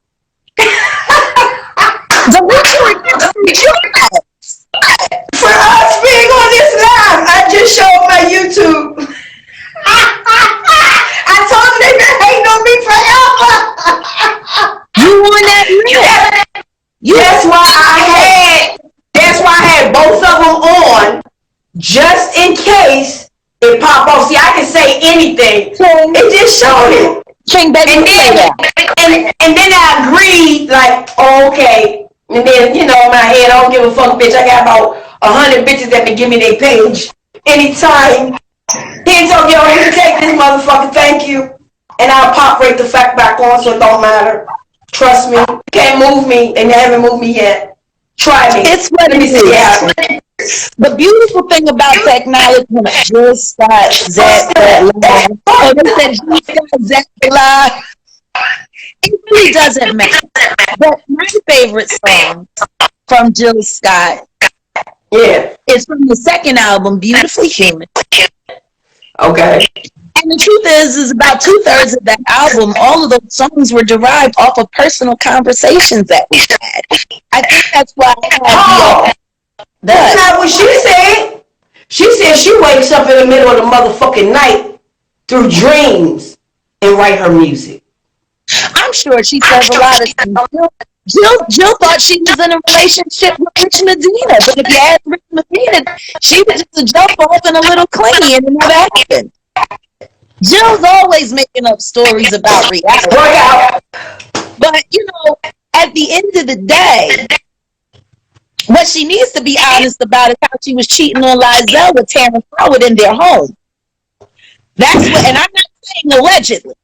For us being on this live, I just showed my YouTube. I told them they've been hating on me forever. You on that list? That's why I had both of them on, just in case it pop off. See, I can say anything. It just showed it. King baby, and then I agreed, like, oh, okay. And then, in my head, I don't give a fuck, bitch. I got about 100 bitches that can give me their page anytime. He told me, yo, you can take this motherfucker, thank you. And I'll pop right the fact back on, so it don't matter. Trust me. You can't move me, and they haven't moved me yet. Try me. It's what it is. The beautiful thing about technology, when I just got Zach, it really doesn't matter. But my favorite song from Jill Scott is from the second album, Beautifully Human. Okay. And the truth is about 2/3 of that album, all of those songs were derived off of personal conversations that we had. I think that's why I had that's not what she said. She said she wakes up in the middle of the motherfucking night through dreams and write her music. I'm sure she says a lot of things. Jill thought she was in a relationship with Rich Medina, but if you ask Rich Medina, she was just a jump off and a little clingy, and it never happened. Jill's always making up stories about reality. But, at the end of the day, what she needs to be honest about is how she was cheating on Lizelle with Terrence Howard in their home. That's what, and I'm not saying allegedly.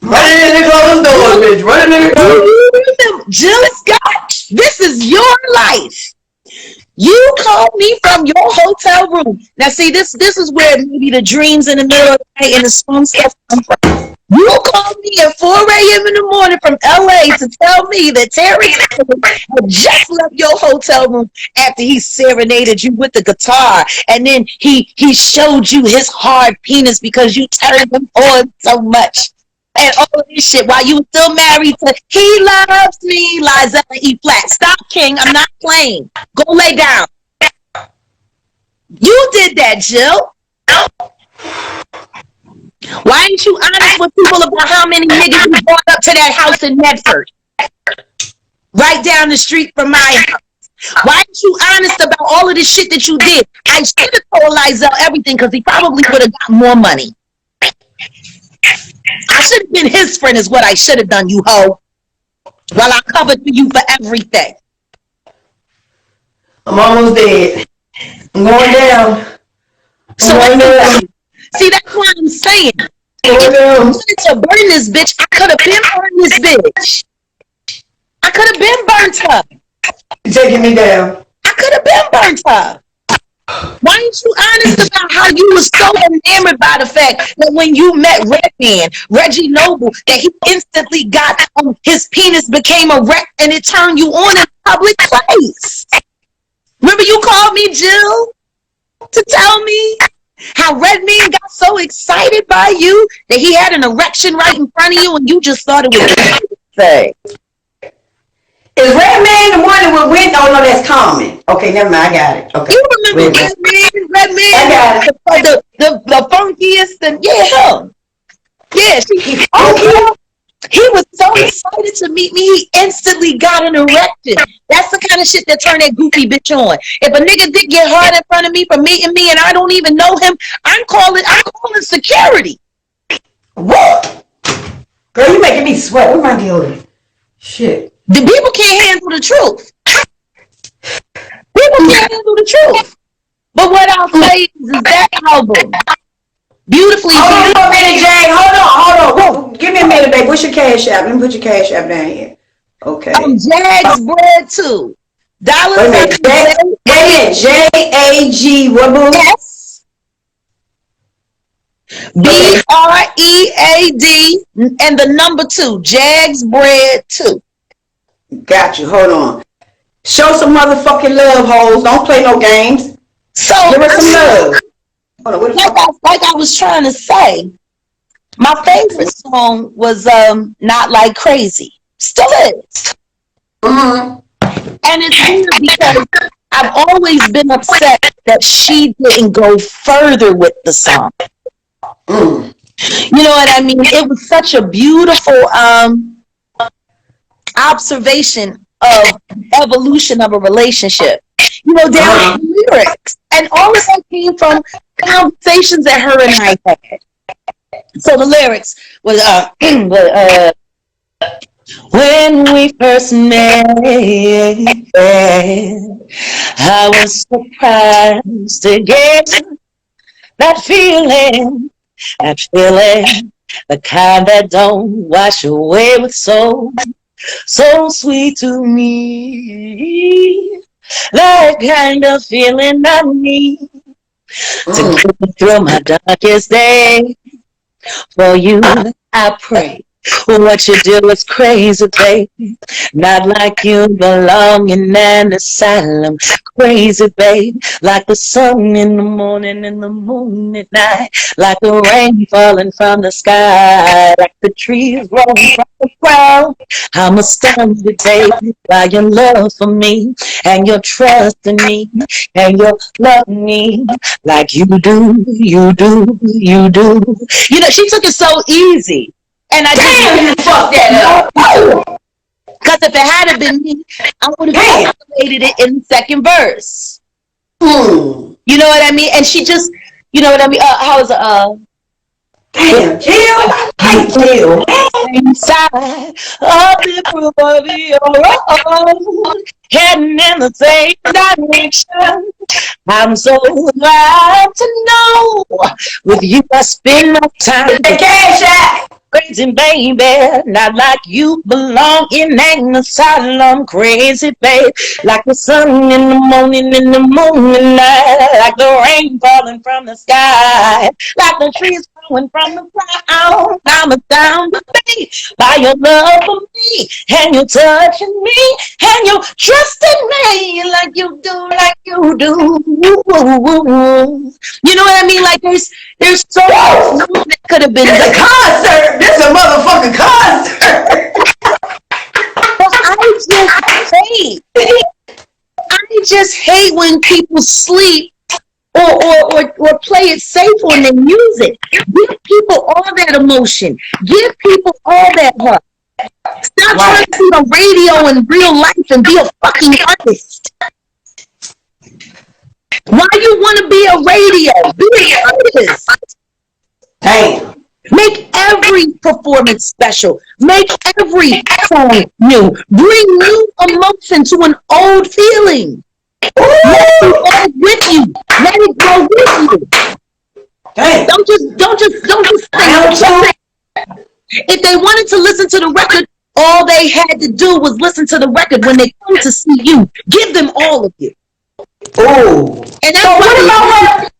Running in the closed doors, bitch. Running in the closed doors. Jill Scott, this is your life. You called me from your hotel room. Now, see, this is where maybe the dreams in the middle of the night and the strong stuff come from. You called me at 4 a.m. in the morning from LA to tell me that Terry had just left your hotel room after he serenaded you with the guitar, and then he showed you his hard penis because you turned him on so much. And all of this shit while you were still married to He Loves Me, Lizelle E. Flat. Stop, King. I'm not playing. Go lay down. You did that, Jill. Why ain't you honest with people about how many niggas you brought up to that house in Medford? Right down the street from my house. Why ain't you honest about all of the shit that you did? I should have told Lizelle everything because he probably would have got more money. I should have been his friend is what I should have done, you hoe. While I covered for you for everything. I'm almost dead. I'm going down. See, that's what I'm saying. If I wanted to burn this bitch, I could have been burned this bitch. I could have been burnt her. You're taking me down. I could have been burnt her. Why ain't you honest about how you was so enamored by the fact that when you met Redman, Reggie Noble, that he instantly got his penis became a wreck and it turned you on in a public place? Remember you called me Jill to tell me How Redman got so excited by you that he had an erection right in front of you and you just thought it was a thing. Is Redman the one that went? Oh no, that's Common. Okay, never mind. I got it. Okay. You remember Redman? I got it. The funkiest and him. Yeah, he was so excited to meet me, he instantly got an erection. That's the kind of shit that turned that goofy bitch on. If a nigga did get hard in front of me for meeting me and I don't even know him, I'm calling security. What? Girl, you making me sweat. Where's my deodorant? Shit. The people can't handle the truth. People can't handle the truth. But what I'll say is that album, beautifully. Hold on a minute, Jay. Hold on. Give me a minute, babe. What's your cash app? Let me put your cash app down here. Okay. Jags Bread 2. Wait a minute. J-A-G. What, boo? Yes. B-R-E-A-D and the number 2. Jags Bread 2. Got you. Hold on. Show some motherfucking love, hoes. Don't play no games. So give us some love. Hold on, like I was trying to say, my favorite song was Not Like Crazy. Still is. Mm-hmm. And it's weird because I've always been upset that she didn't go further with the song. Mm. You know what I mean? It was such a beautiful observation of evolution of a relationship. You know, there were lyrics, and all of that came from conversations that her and I had. So the lyrics was, when we first met, I was surprised to get that feeling, the kind that don't wash away with so sweet to me. That kind of feeling I need to get me through my darkest day. For you, I pray. What you do is crazy, baby. Not like you belong in an asylum. Crazy, baby. Like the sun in the morning and the moon at night. Like the rain falling from the sky. Like the trees growing from the ground. I'm astounded, baby, by your love for me. And your trust in me. And your love me. Like you do. You know, she took it so easy. And I just fucked that up. Because if it had been me, I would have calculated it in the second verse. You know what I mean? And she just, you know what I mean? How is it? Damn, Jill. Inside of the proof of your own, heading in the same direction. I'm so glad to know with you I spend my time. The cash app. Crazy baby, not like you belong in an asylum. Crazy babe, like the sun in the morning and the moon at night, like the rain falling from the sky, like the trees growing from the ground. I'm astounded by your love for me, and you're touching me, and you're trusting me like you do. You know what I mean? Like there's so much that could have been. It's a concert. This is a motherfucking concert. I just hate when people sleep or play it safe on their music. Give people all that emotion. Give people all that heart. Stop trying to be a radio in real life and be a fucking artist. Why you want to be a radio? Be an artist. Damn. Make every performance special. Make every song new. Bring new emotion to an old feeling. Let it go with you. Let it go with you. Damn. Don't just think. If they wanted to listen to the record, all they had to do was listen to the record when they come to see you. Give them all of you. Oh. And that's what about her?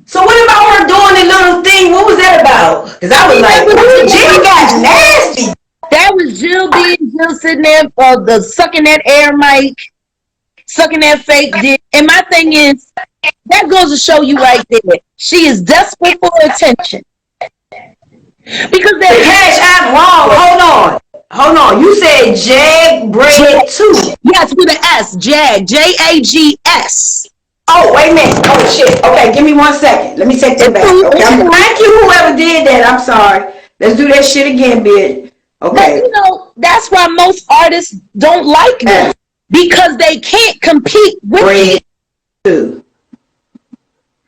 So what about her doing the little thing? What was that about? Because I was like, Jill got nasty. That was Jill sitting there, sucking that air mic, sucking that fake dick. And my thing is, That goes to show you right there. She is desperate for attention. Because the cash app wrong. Hold on. You said Jag Bread 2. Yes, with an S. Jag. Jags. Oh, wait a minute. Oh, shit. Okay, give me 1 second. Let me take that back. Okay. Thank you, whoever did that. I'm sorry. Let's do that shit again, bitch. Okay. But, that's why most artists don't like me. Because they can't compete with Bread 2.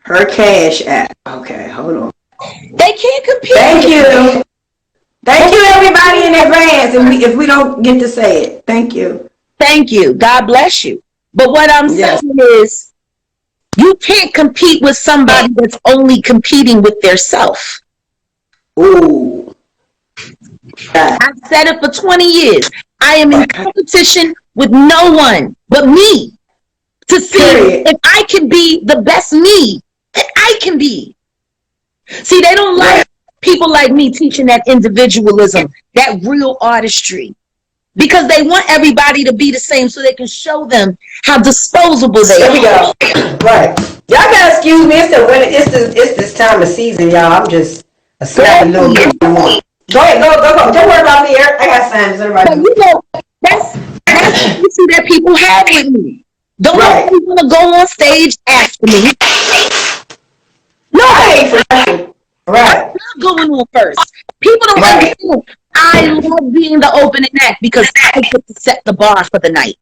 Her cash app. Okay, hold on. They can't compete. Thank you. Thank you, everybody, in advance. And if we don't get to say it, thank you. Thank you. God bless you. But what I'm saying is, you can't compete with somebody that's only competing with their self. Ooh. I've said it for 20 years. I am in competition with no one but me to see if I can be the best me that I can be. See, they don't like people like me teaching that individualism, that real artistry, because they want everybody to be the same so they can show them how disposable they are. There we go. Right. Y'all gotta excuse me. It's this time of season, y'all. I'm just a snappy little bit. Go ahead, go. Don't worry about me, Eric. I got signs. Everybody. But that's the issue that people have with me. Don't nobody want to go on stage after me. No, right. I'm not going on first. People don't understand. I love being the opening act because I get to set the bar for the night.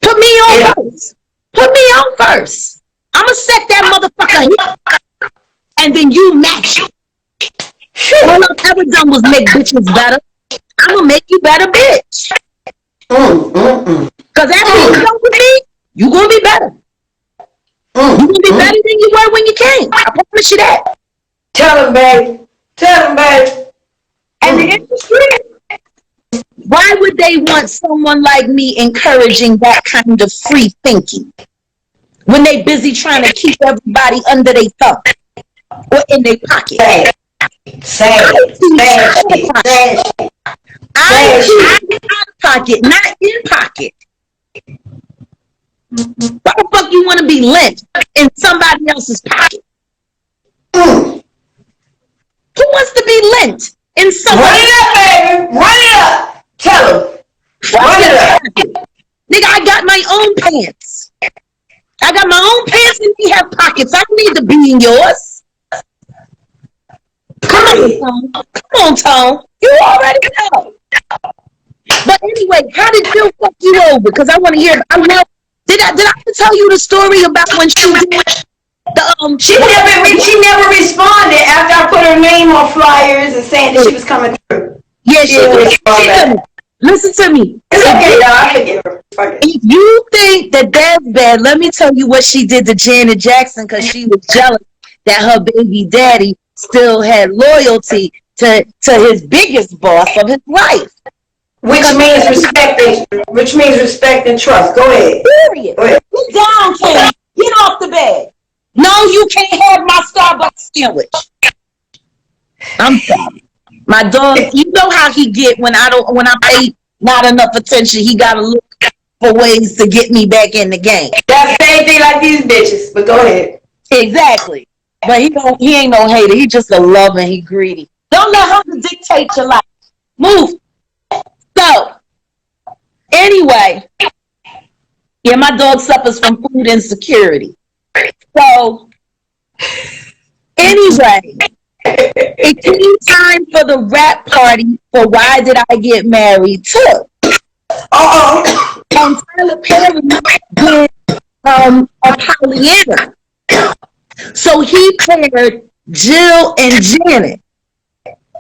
Put me on first. Put me on first. I'm going to set that motherfucker, and then you match it. All I've ever done was make bitches better. I'm going to make you better, bitch. Because after you're done with me, you're going to be better. You're going to be better than you were when you came. I promise you that. Tell them, baby. And the industry, why would they want someone like me encouraging that kind of free thinking when they busy trying to keep everybody under their thumb or in their pocket? Sad. I keep it out of pocket, not in pocket. Why the fuck you want to be lent in somebody else's pocket? Who wants to be lent in somebody? Run it up, baby. Run it up. Tell them. Run it up. Nigga, I got my own pants. I got my own pants and we have pockets. I don't need to be in yours. Come on, Tone. You already know. But anyway, how did Jill fuck you over? Because I want to hear. Did I tell you the story about when she did the She never responded after I put her name on flyers and saying that she was coming through. Yeah, she didn't. Listen to me. It's okay, y'all. I forgive her. If you think that that's bad, let me tell you what she did to Janet Jackson because she was jealous that her baby daddy still had loyalty to his biggest boss of his life. Which means respect and trust. Go ahead. Period. Get down, Kenny. Get off the bed. No, you can't have my Starbucks sandwich. I'm sorry. My dog, you know how he get when I pay not enough attention, he gotta look for ways to get me back in the game. That's the same thing like these bitches, but go ahead. Exactly. But he ain't no hater. He just a lover and he greedy. Don't let her dictate your life. Move. So, anyway, yeah, my dog suffers from food insecurity. So, anyway, it came time for the rap party for Why Did I Get Married Too? And Tyler Perry did a Pollyanna. So he paired Jill and Janet,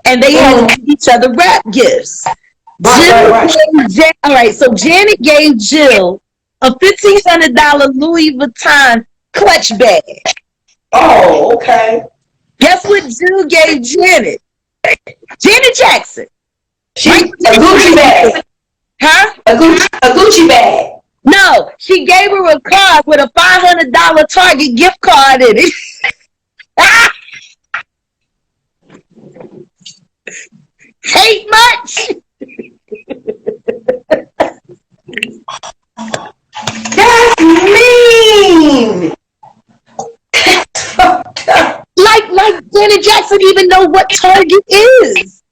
and they had each other rap gifts. So Janet gave Jill a $1,500 Louis Vuitton clutch bag. Oh, okay. Guess what Jill gave Janet? Janet Jackson. A Gucci bag. Huh? A Gucci bag. No, she gave her a card with a $500 Target gift card in it. Hate much? That's me. know what Target is.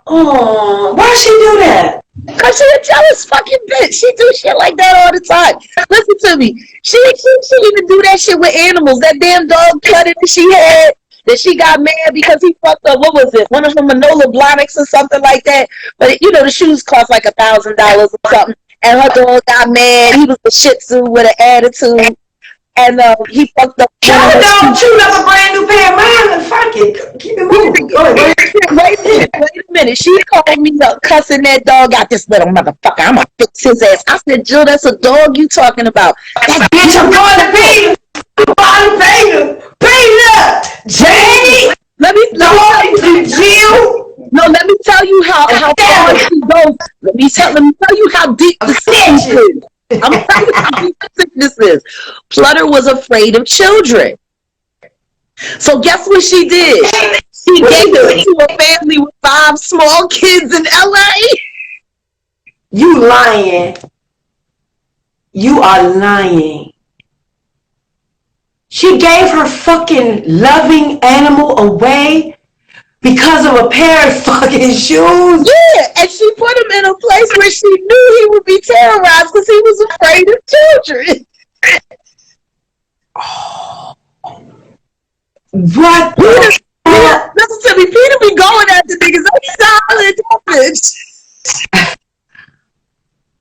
Oh, why she do that? Cause she a jealous fucking bitch. She do shit like that all the time. Listen to me. She even do that shit with animals. That damn dog Cluttered that she had, that she got mad because he fucked up. What was it? One of them Manolo Blahniks or something like that. But you know the shoes cost like $1,000 or something. And her dog got mad. He was a Shih Tzu with an attitude. And he fucked up. Your dog chewed up a brand new pair of mine and fuck it. Keep it moving. Go ahead. Wait a minute. She called me up cussing that dog out. This little motherfucker. I'm gonna fix his ass. I said, Jill, that's a dog you talking about. That Bitch, I'm going to pay you. I'm going to pay you. Pay up. Jay. Let me tell you, Jill. No, let me tell you how far she goes. Let me tell you how deep the sickness is. I'm telling you how deep the sickness is. Flutter was afraid of children. So guess what she did? She gave it to a family with 5 small kids in LA. You lying. You are lying. She gave her fucking loving animal away because of a pair of fucking shoes? Yeah, and she put him in a place where she knew he would be terrorized because he was afraid of children. Oh. What? Listen to me, Peter be going at the niggas. I'm solid, bitch.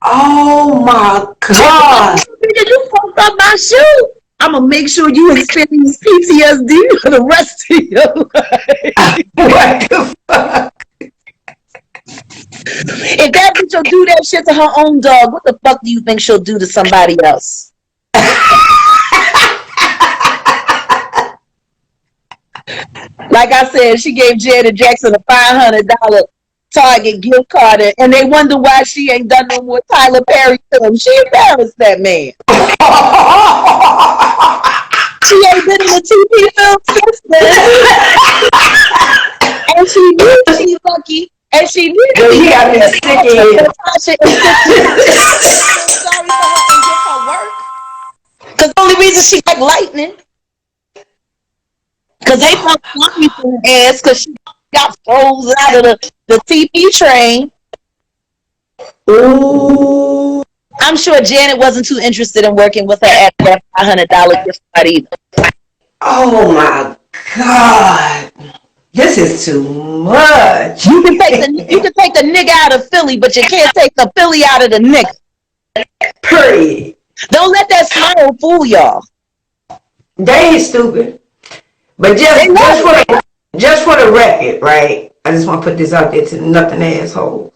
Oh my God. Nigga, you fucked up my shoe. I'm going to make sure you experience PTSD for the rest of your life. What the fuck? If that bitch will do that shit to her own dog, what the fuck do you think she'll do to somebody else? Like I said, she gave Janet Jackson a $500 Target gift card, and they wonder why she ain't done no more Tyler Perry films. She embarrassed that man. She ain't been in a TV film since then. And she knew she lucky. And she knew he got me sick of it. Natasha is sorry for her and give her work. Because the only reason she like lightning. Because they felt lucky for her ass because she got froze out of the TV train. Ooh. I'm sure Janet wasn't too interested in working with her at that $500 gift card either. Oh my God. This is too much. You can take the nigga out of Philly, but you can't take the Philly out of the nigga. Period. Don't let that smile fool y'all. They ain't stupid. But just for the record, right? I just want to put this out there to nothing assholes.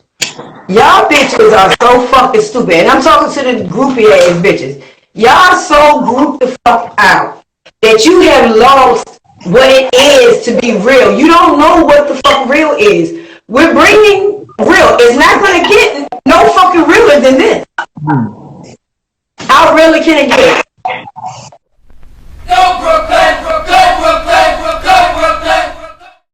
Y'all bitches are so fucking stupid. And I'm talking to the groupie ass bitches. Y'all so grouped the fuck out that you have lost what it is to be real. You don't know what the fuck real is. We're bringing real. It's not going to get no fucking realer than this. How really can it get?